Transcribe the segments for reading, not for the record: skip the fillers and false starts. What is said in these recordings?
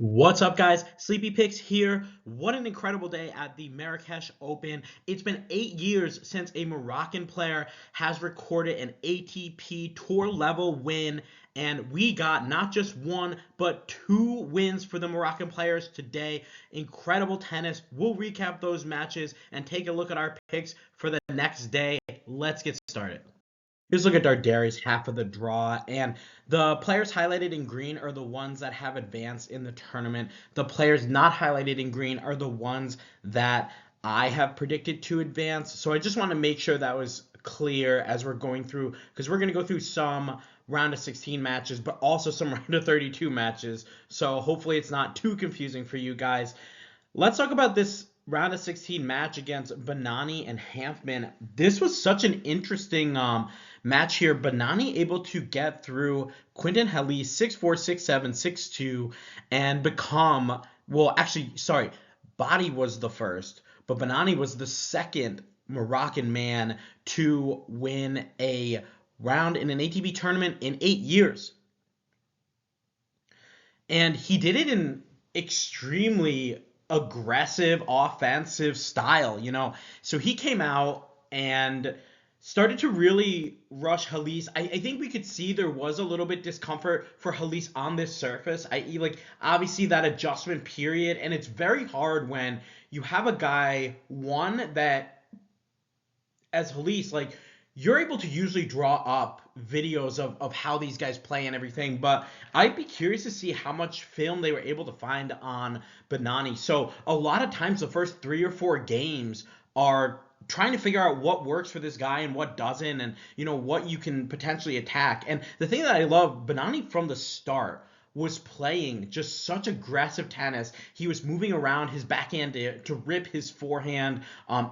What's up, guys? Sleepy Picks here. What an incredible day at the Marrakech Open. It's been 8 years since a Moroccan player has recorded an ATP Tour level win, and we got not just one, but two wins for the Moroccan players today. Incredible tennis. We'll recap those matches and take a look at our picks for the next day. Let's get started. Here's a look at Darderi's half of the draw, and the players highlighted in green are the ones that have advanced in the tournament. The players not highlighted in green are the ones that I have predicted to advance. So I just want to make sure that was clear as we're going through, because we're going to go through some round of 16 matches, but also some round of 32 matches. So hopefully it's not too confusing for you guys. Let's talk about this round of 16 match against Bennani and Hanfmann. This was such an interesting match here. Bennani able to get through Quinton Halys 6-4, 6-7, 6-2 and become, well, actually, sorry, Baadi was the first, but Bennani was the second Moroccan man to win a round in an ATP tournament in 8 years. And he did it in extremely aggressive offensive style, So he came out and started to really rush Halys. I think we could see there was a little bit discomfort for Halys on this surface. Obviously that adjustment period, and it's very hard when you have a guy, one that as Halys, you're able to usually draw up videos of how these guys play and everything, but I'd be curious to see how much film they were able to find on Bennani. So a lot of times the first 3 or 4 games are trying to figure out what works for this guy and what doesn't, and what you can potentially attack. And the thing that I love, Bennani from the start was playing just such aggressive tennis. He was moving around his backhand to rip his forehand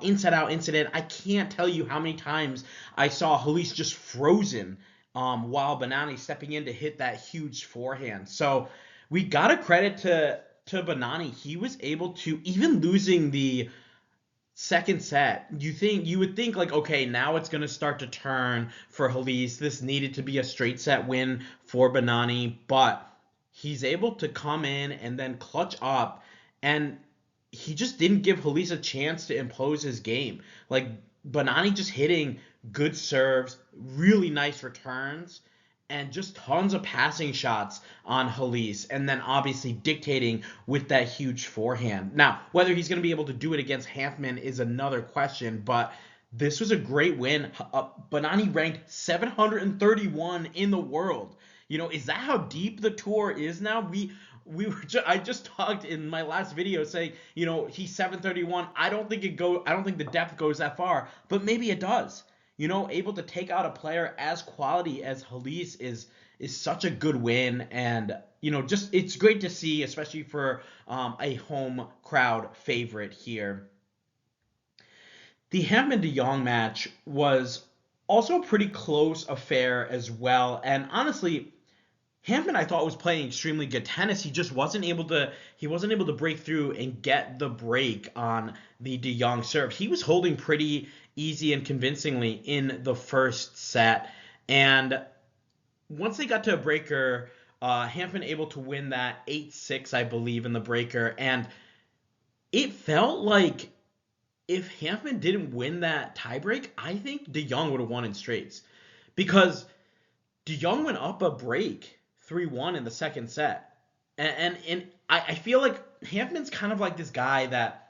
inside out, inside in. I can't tell you how many times I saw Halys just frozen while Bennani stepping in to hit that huge forehand. So we got to credit to Bennani. He was able to, even losing the second set, you would think okay, now it's going to start to turn for Halys. This needed to be a straight set win for Bennani, but he's able to come in and then clutch up, and he just didn't give Halys a chance to impose his game. Bennani just hitting good serves, really nice returns, and just tons of passing shots on Halys, and then obviously dictating with that huge forehand. Now, whether he's going to be able to do it against Hanfmann is another question, but this was a great win. Bennani ranked 731 in the world. Is that how deep the tour is now? I just talked in my last video saying, he's 731. I don't think the depth goes that far, but maybe it does. Able to take out a player as quality as Halys is such a good win, and just it's great to see, especially for a home crowd favorite here. The Hanfmann de Jong match was also a pretty close affair as well, and honestly, Hanfmann I thought was playing extremely good tennis. He just wasn't able to break through and get the break on the de Jong serve. He was holding pretty easy and convincingly in the first set, and once they got to a breaker, Hanfmann able to win that 8-6, I believe, in the breaker, and it felt like if Hanfmann didn't win that tiebreak, I think de Jong would have won in straights, because de Jong went up a break 3-1 in the second set. And I feel like Hanfmann's kind of like this guy that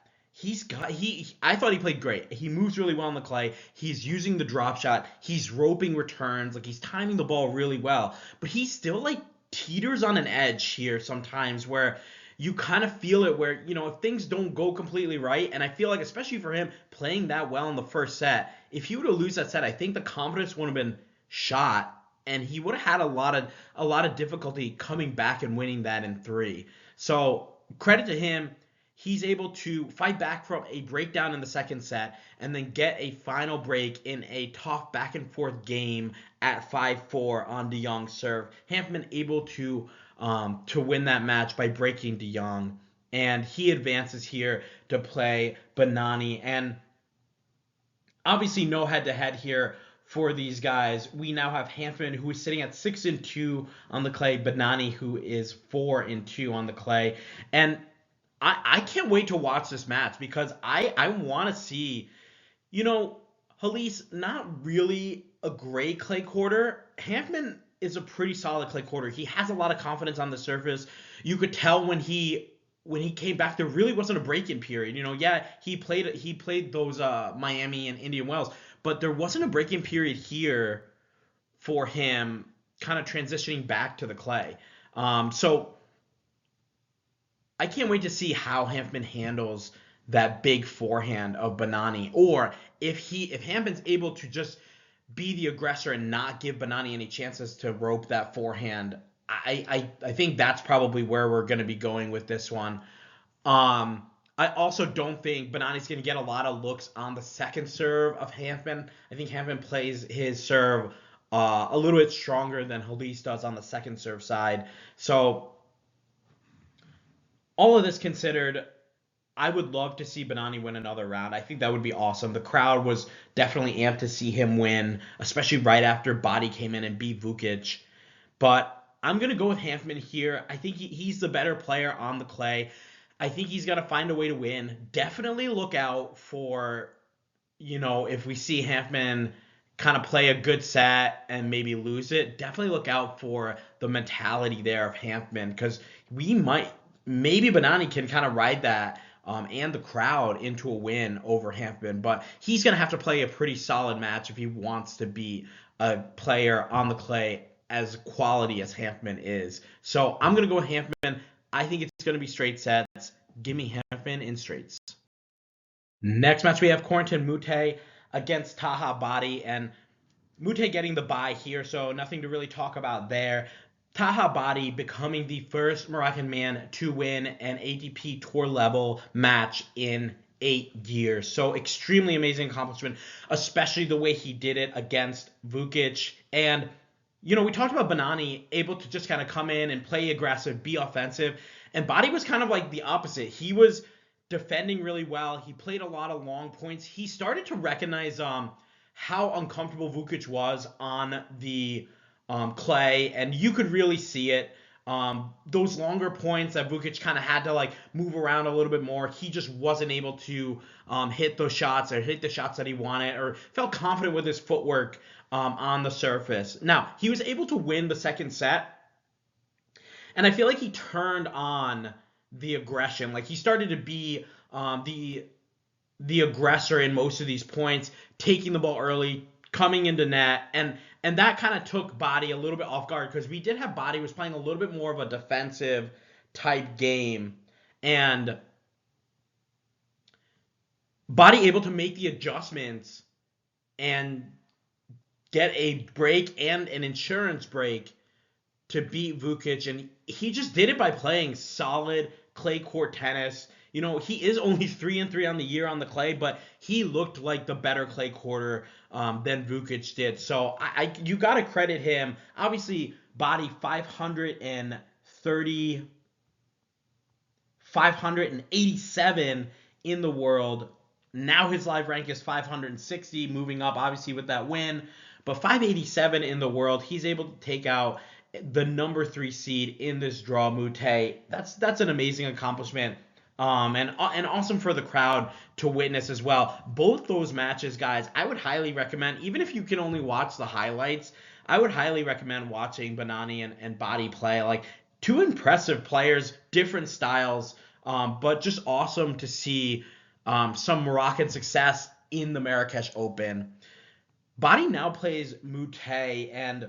I thought he played great. He moves really well on the clay. He's using the drop shot. He's roping returns. He's timing the ball really well. But he still teeters on an edge here sometimes, where you kind of feel it, where if things don't go completely right, and I feel like especially for him playing that well in the first set, if he were to lose that set, I think the confidence would have been shot, and he would have had a lot of difficulty coming back and winning that in 3. So credit to him. He's able to fight back from a breakdown in the second set and then get a final break in a tough back and forth game at 5-4 on de Jong's serve. Hanfmann able to win that match by breaking de Jong, and he advances here to play Bennani. And obviously no head-to-head here for these guys, we now have Hanfmann, who is sitting at 6-2 on the clay, Bennani, who is 4-2 on the clay, and I can't wait to watch this match because I want to see, you know, Halise, not really a great clay quarter. Hanfmann is a pretty solid clay quarter. He has a lot of confidence on the surface. You could tell when he came back, there really wasn't a break-in period. Yeah, he played those Miami and Indian Wells, but there wasn't a break-in period here for him, kind of transitioning back to the clay. So I can't wait to see how Hanfmann handles that big forehand of Bennani, or if Hanfmann's able to just be the aggressor and not give Bennani any chances to rope that forehand. I think that's probably where we're going to be going with this one. I also don't think Bennani's going to get a lot of looks on the second serve of Hanfmann. I think Hanfmann plays his serve a little bit stronger than Halise does on the second serve side. So all of this considered, I would love to see Bennani win another round. I think that would be awesome. The crowd was definitely amped to see him win, especially right after Baadi came in and beat Vukic. But I'm going to go with Hanfmann here. I think he's the better player on the clay. I think he's going to find a way to win. Definitely look out for, if we see Hanfmann kind of play a good set and maybe lose it, definitely look out for the mentality there of Hanfmann, because maybe Bennani can kind of ride that and the crowd into a win over Hanfmann, but he's going to have to play a pretty solid match if he wants to be a player on the clay as quality as Hanfmann is. So I'm going to go with Hanfmann. I think it's going to be straight sets. Give me Hanfmann in straights. Next match, we have Corentin Moutet against Taha Baadi, and Moutet getting the bye here, so nothing to really talk about there. Taha Baadi becoming the first Moroccan man to win an ATP Tour level match in 8 years. So extremely amazing accomplishment, especially the way he did it against Vukic. And, we talked about Bennani able to just kind of come in and play aggressive, be offensive. And Baadi was kind of like the opposite. He was defending really well. He played a lot of long points. He started to recognize how uncomfortable Vukic was on the clay, and you could really see it. Those longer points that Vukic kind of had to move around a little bit more, he just wasn't able to hit those shots or hit the shots that he wanted, or felt confident with his footwork on the surface. Now, he was able to win the second set, and I feel like he turned on the aggression. He started to be the aggressor in most of these points, taking the ball early, coming into net, and that kind of took Baadi a little bit off guard, because we did have Baadi was playing a little bit more of a defensive type game, and Baadi able to make the adjustments and get a break and an insurance break to beat Vukic, and he just did it by playing solid clay court tennis. He is only 3-3 on the year on the clay, but he looked like the better clay quarter than Vukic did. So you got to credit him. Obviously, Baadi 587 in the world. Now his live rank is 560, moving up obviously with that win. But 587 in the world, he's able to take out the number 3 seed in this draw, Moutet. That's an amazing accomplishment. And awesome for the crowd to witness as well. Both those matches, guys, I would highly recommend, even if you can only watch the highlights, I would highly recommend watching Bennani and Baadi play. Two impressive players, different styles, but just awesome to see some Moroccan success in the Marrakech Open. Baadi now plays Moutet, and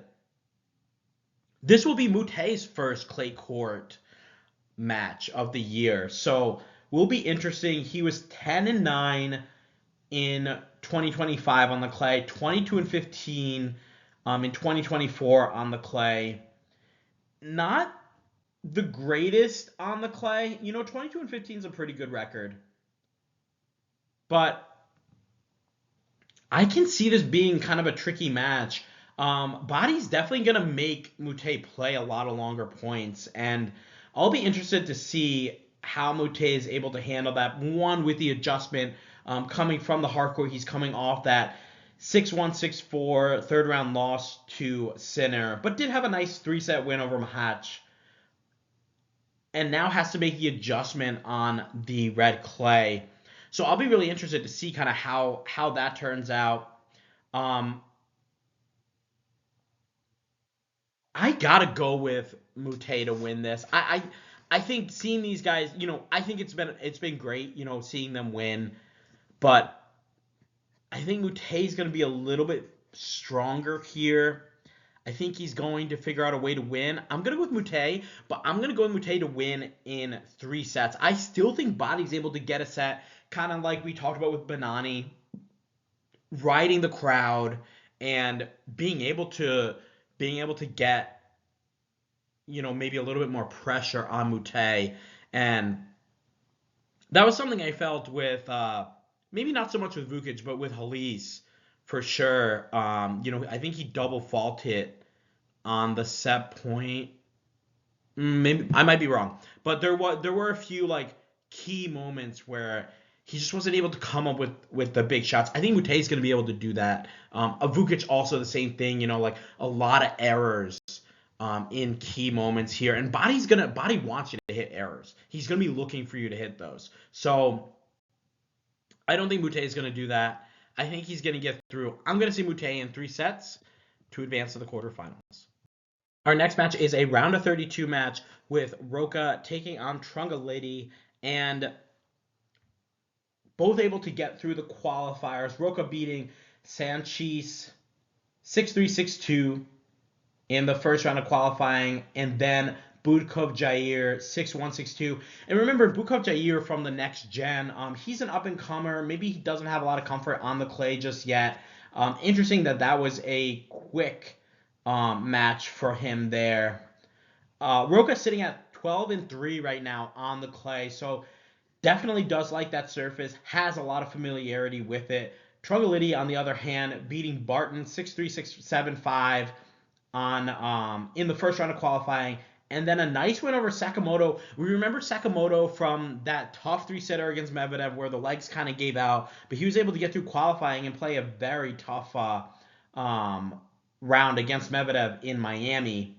this will be Moutet's first clay court match of the year, so will be interesting. He was 10-9 in 2025 on the clay, 22-15 in 2024 on the clay. Not the greatest on the clay. 22-15 is a pretty good record, but I can see this being kind of a tricky match. Baadi's definitely gonna make Moutet play a lot of longer points, and I'll be interested to see how Moutet is able to handle that. One, with the adjustment coming from the hardcourt, he's coming off that 6-1, 6-4, third round loss to Sinner, but did have a nice 3-set win over Mahatch, and now has to make the adjustment on the red clay. So I'll be really interested to see kind of how that turns out. Um, I gotta go with Moutet to win this. I think seeing these guys, I think it's been great, seeing them win, but I think Moutet's gonna be a little bit stronger here. I think he's going to figure out a way to win. I'm going to go with Moutet, but I'm going to go with Moutet to win in 3 sets. I still think Baadi's able to get a set, kind of like we talked about with Bennani, riding the crowd and being able to get, maybe a little bit more pressure on Moutet. And that was something I felt with, maybe not so much with Vukic, but with Halys for sure. I think he double faulted on the set point. Maybe I might be wrong, but there were a few like key moments where he just wasn't able to come up with the big shots. I think Mutei's going to be able to do that. Vukic also the same thing. Like a lot of errors in key moments here, and Baadi wants you to hit errors. He's going to be looking for you to hit those. So I don't think Moutet is going to do that. I think he's going to get through. I'm going to see Moutet in 3 sets to advance to the quarterfinals. Our next match is a round of 32 match with Rocha taking on Trungelliti, and both able to get through the qualifiers. Rocha beating Sanchez 6-3, 6-2 in the first round of qualifying, and then Budkov Jair 6-1, 6-2. And remember, Budkov Jair from the next gen, he's an up-and-comer. Maybe he doesn't have a lot of comfort on the clay just yet. Interesting that was a quick match for him there. Rocha sitting at 12-3 right now on the clay, so definitely does like that surface, has a lot of familiarity with it. Trungelliti, on the other hand, beating Barton 6-3, 6-7-5 on in the first round of qualifying, and then a nice win over Sakamoto. We remember Sakamoto from that tough 3-setter against Medvedev where the legs kind of gave out, but he was able to get through qualifying and play a very tough round against Medvedev in Miami.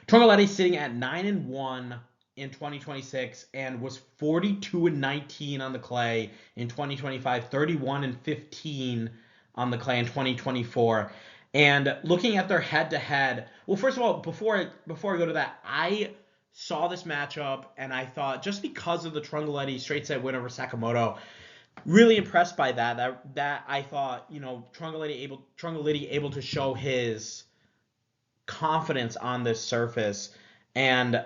Trungelliti sitting at 9-1 in 2026 and was 42-19 on the clay in 2025, 31-15 on the clay in 2024. And looking at their head-to-head, well, first of all, before I go to that, I saw this matchup and I thought, just because of the Trungelliti straight set win over Sakamoto, really impressed by that. That I thought, Trungelliti able to show his confidence on this surface, and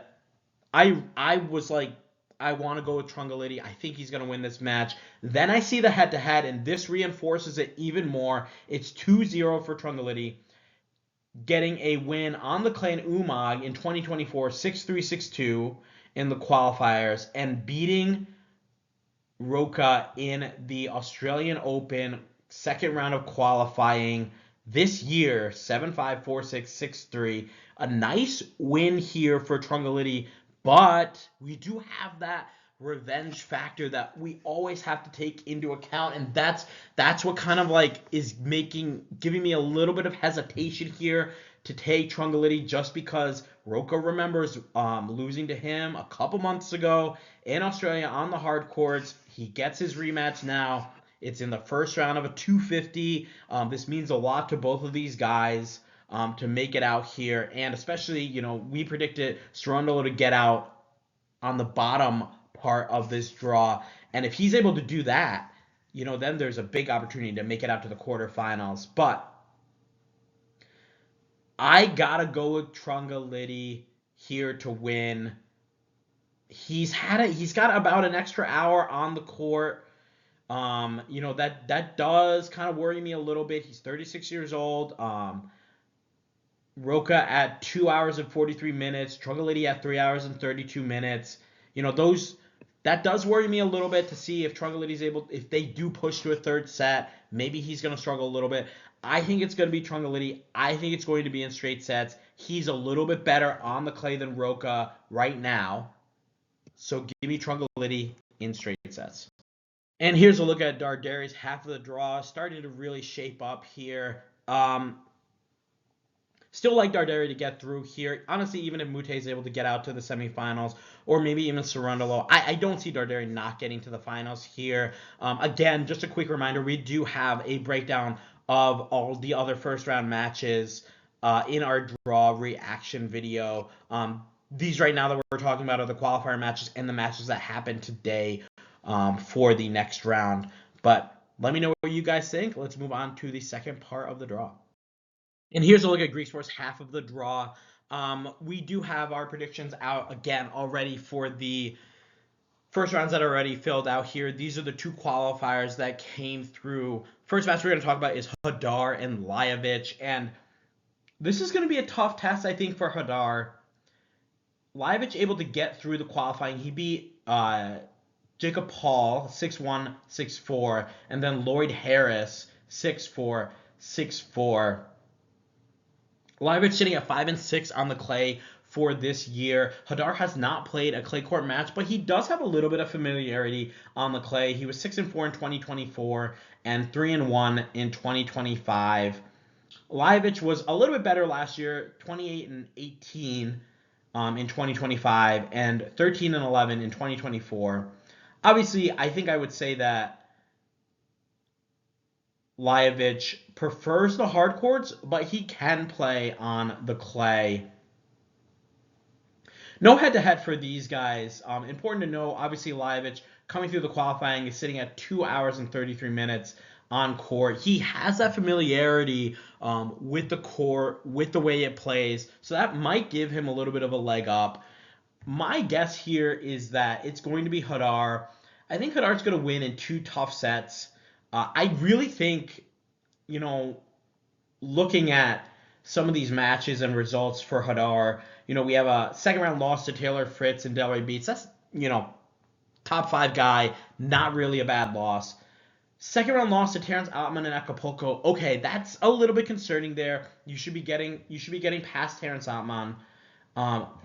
I was like, I want to go with Trungelliti. I think he's going to win this match. Then I see the head-to-head, and this reinforces it even more. It's 2-0 for Trungelliti, getting a win on the clay in Umag in 2024, 6-3, 6-2 in the qualifiers, and beating Rocha in the Australian Open second round of qualifying this year, 7-5, 4-6, 6-3. A nice win here for Trungelliti, but we do have that revenge factor that we always have to take into account, and that's what kind of like is giving me a little bit of hesitation here to take Trungelliti, just because Rocha remembers losing to him a couple months ago in Australia on the hard courts. He gets his rematch now. It's in the first round of a 250. This means a lot to both of these guys to make it out here. And especially, we predicted Strondolo to get out on the bottom part of this draw. And if he's able to do that, then there's a big opportunity to make it out to the quarterfinals. But I gotta go with Trungelliti here to win. He's got about an extra hour on the court. That does kind of worry me a little bit. He's 36 years old. Rocha at 2 hours and 43 minutes. Trungelliti at 3 hours and 32 minutes. That does worry me a little bit to see if Trungelliti's if they do push to a third set, maybe he's going to struggle a little bit. I think it's going to be Trungelliti. I think it's going to be in straight sets. He's a little bit better on the clay than Rocha right now. So give me Trungelliti in straight sets. And here's a look at Darderi's half of the draw, starting to really shape up here. Still like Darderi to get through here. Honestly, even if Moutet is able to get out to the semifinals, or maybe even Sarundalo, I don't see Darderi not getting to the finals here. Again, just a quick reminder, we do have a breakdown of all the other first round matches in our draw reaction video. These right now that we're talking about are the qualifier matches and the matches that happened today for the next round. But let me know what you guys think. Let's move on to the second part of the draw. And here's a look at Griekspoor's half of the draw. We do have our predictions out again already for the first rounds that are already filled out here. These are the two qualifiers that came through. First match we're going to talk about is Jodar and Lajovic. And this is going to be a tough test, I think, for Jodar. Lajovic able to get through the qualifying. He beat Jacob Paul 6-1, 6-4, and then Lloyd Harris 6-4, 6-4. Lajovic sitting at 5-6 on the clay for this year. Jodar has not played a clay court match, but he does have a little bit of familiarity on the clay. He was 6-4 in 2024 and 3-1 in 2025. Lajovic was a little bit better last year, 28-18 in 2025 and 13-11 in 2024. Obviously, I think I would say that Lajovic prefers the hard courts, but he can play on the clay. No head-to-head for these guys. Important to know, obviously, Lajovic coming through the qualifying is sitting at 2 hours and 33 minutes on court. He has that familiarity with the court, with the way it plays, so that might give him a little bit of a leg up. My guess here is that it's going to be Jodar. I think Jodar's going to win in 2 tough sets. I really think, looking at some of these matches and results for Jodar, we have a second round loss to Taylor Fritz and Delray Beats. That's, top 5 guy, not really a bad loss. Second round loss to Terrence Ottman in Acapulco. Okay, that's a little bit concerning there. You should be getting past Terrence Ottman.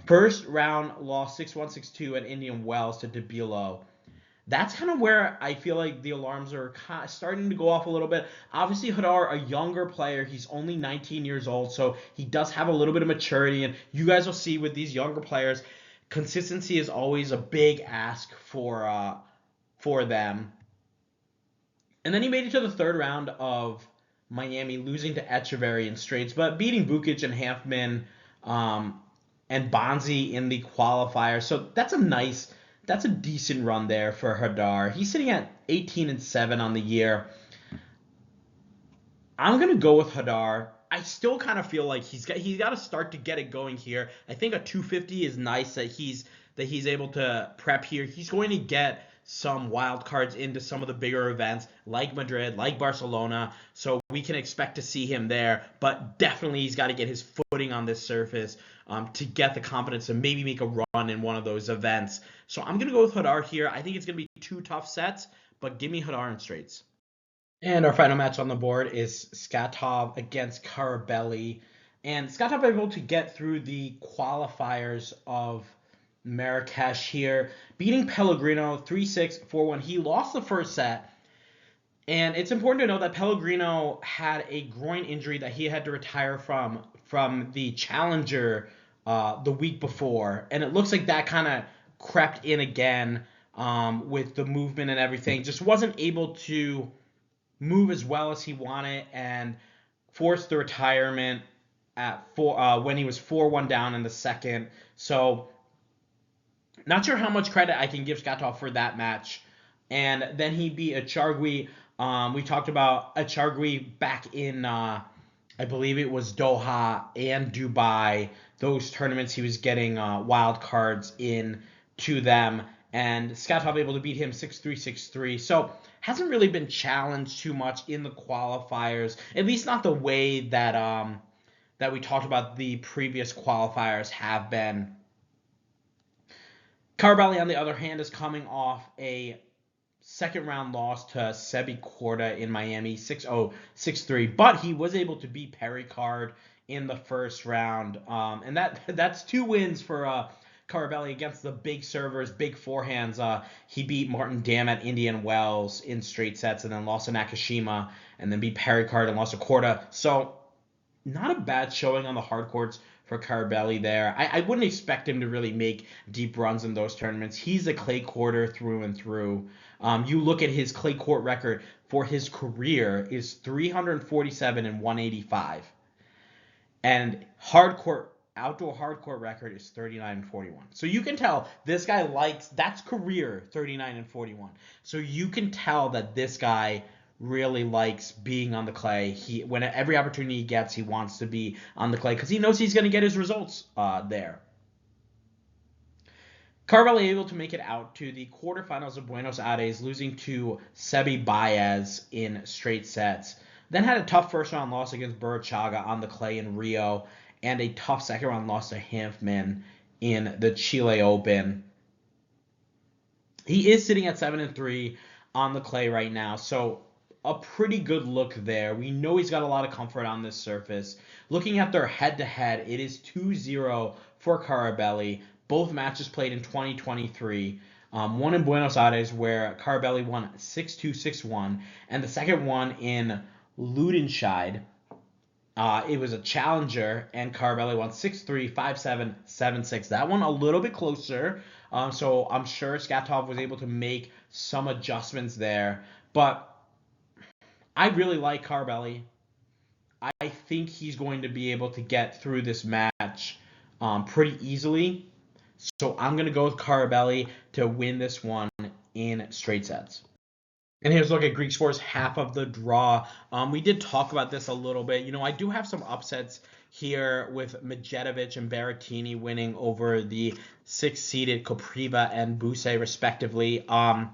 First round loss 6-1, 6-2 at Indian Wells to DeBilo. That's kind of where I feel like the alarms are starting to go off a little bit. Obviously, Jodar, a younger player, he's only 19 years old, so he does have a little bit of maturity. And you guys will see with these younger players, consistency is always a big ask for them. And then he made it to the third round of Miami, losing to Echeverry in straights, but beating Vukic and Hanfmann and Bonzi in the qualifier. So that's a decent run there for Jodar. He's sitting at 18-7 on the year. I'm gonna go with Jodar. I still kind of feel like he's got to start to get it going here. I think a 250 is nice that he's able to prep here. He's going to get some wild cards into some of the bigger events like Madrid, like Barcelona, so we can expect to see him there. But definitely he's got to get his footing on this surface to get the confidence to maybe make a run in one of those events. So I'm going to go with Jodar here. I think it's going to be 2 tough sets, but give me Jodar in straights. And our final match on the board is Skatov against Carabelli. And Skatov able to get through the qualifiers of Marrakech here, beating Pellegrino 3-6, 4-1. He lost the first set. And it's important to know that Pellegrino had a groin injury that he had to retire from the Challenger the week before. And it looks like that kind of crept in again with the movement and everything. Just wasn't able to move as well as he wanted and forced the retirement at when he was 4-1 down in the second. So not sure how much credit I can give Skatov for that match. And then he beat Achargui. We talked about Achargui back in, I believe it was Doha and Dubai. Those tournaments he was getting wild cards in to them. And Skatov able to beat him 6-3, 6-3. So hasn't really been challenged too much in the qualifiers, at least not the way that that we talked about the previous qualifiers have been. Carabelli, on the other hand, is coming off a second round loss to Sebi Korda in Miami, 6-0, 6-3, but he was able to beat Pericard in the first round. And that's 2 wins for Carabelli against the big servers, big forehands. He beat Martin Dam at Indian Wells in straight sets, and then lost to Nakashima, and then beat Pericard and lost to Korda. So not a bad showing on the hard courts for Carabelli there. I wouldn't expect him to really make deep runs in those tournaments. He's a clay courter through and through. You look at his clay court record for his career is 347 and 185. And outdoor hard court record is 39 and 41. So you can tell this guy likes, that's career 39 and 41. So you can tell that this guy really likes being on the clay. When every opportunity he gets, he wants to be on the clay because he knows he's going to get his results there. Carabelli able to make it out to the quarterfinals of Buenos Aires, losing to Sebi Baez in straight sets. Then had a tough first round loss against Burruchaga on the clay in Rio, and a tough second round loss to Hanfmann in the Chile Open. He is sitting at 7-3 on the clay right now, so a pretty good look there. We know he's got a lot of comfort on this surface. Looking at their head-to-head, it is 2-0 for Carabelli. Both matches played in 2023. One in Buenos Aires where Carabelli won 6-2, 6-1, and the second one in Ludenscheid. It was a challenger, and Carabelli won 6-3, 5-7, 7-6. That one a little bit closer, so I'm sure Skatov was able to make some adjustments there. But I really like Carabelli. I think he's going to be able to get through this match pretty easily. So I'm going to go with Carabelli to win this one in straight sets. And here's a look at Griekspoor's half of the draw. We did talk about this a little bit. You know, I do have some upsets here with Medjedovic and Berrettini winning over the 6-seeded Kopriva and Buse respectively. I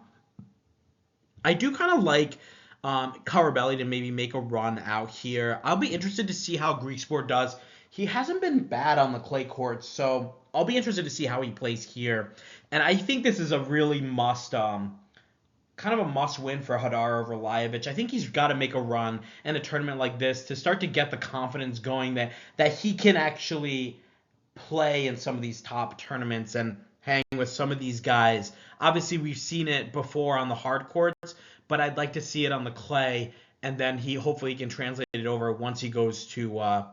do kind of like Carabelli to maybe make a run out here. I'll be interested to see how Griekspoor does. He hasn't been bad on the clay courts, so I'll be interested to see how he plays here. And I think this is a really kind of a must-win for Jodar over Lajovic. I think he's got to make a run in a tournament like this to start to get the confidence going that he can actually play in some of these top tournaments and hang with some of these guys. Obviously, we've seen it before on the hard courts, but I'd like to see it on the clay, and then hopefully he can translate it over once he goes to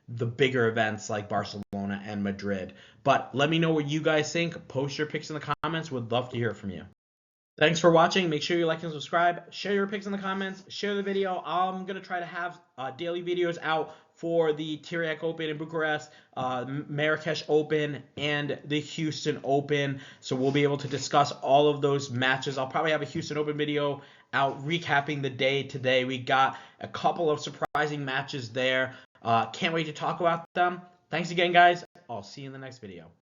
the bigger events like Barcelona and Madrid. But let me know what you guys think. Post your picks in the comments. Would love to hear from you. Thanks for watching. Make sure you like and subscribe. Share your picks in the comments. Share the video. I'm going to try to have daily videos out for the Tiriac Open in Bucharest, Marrakech Open, and the Houston Open. So we'll be able to discuss all of those matches. I'll probably have a Houston Open video out recapping the day today. We got a couple of surprising matches there. Can't wait to talk about them. Thanks again, guys. I'll see you in the next video.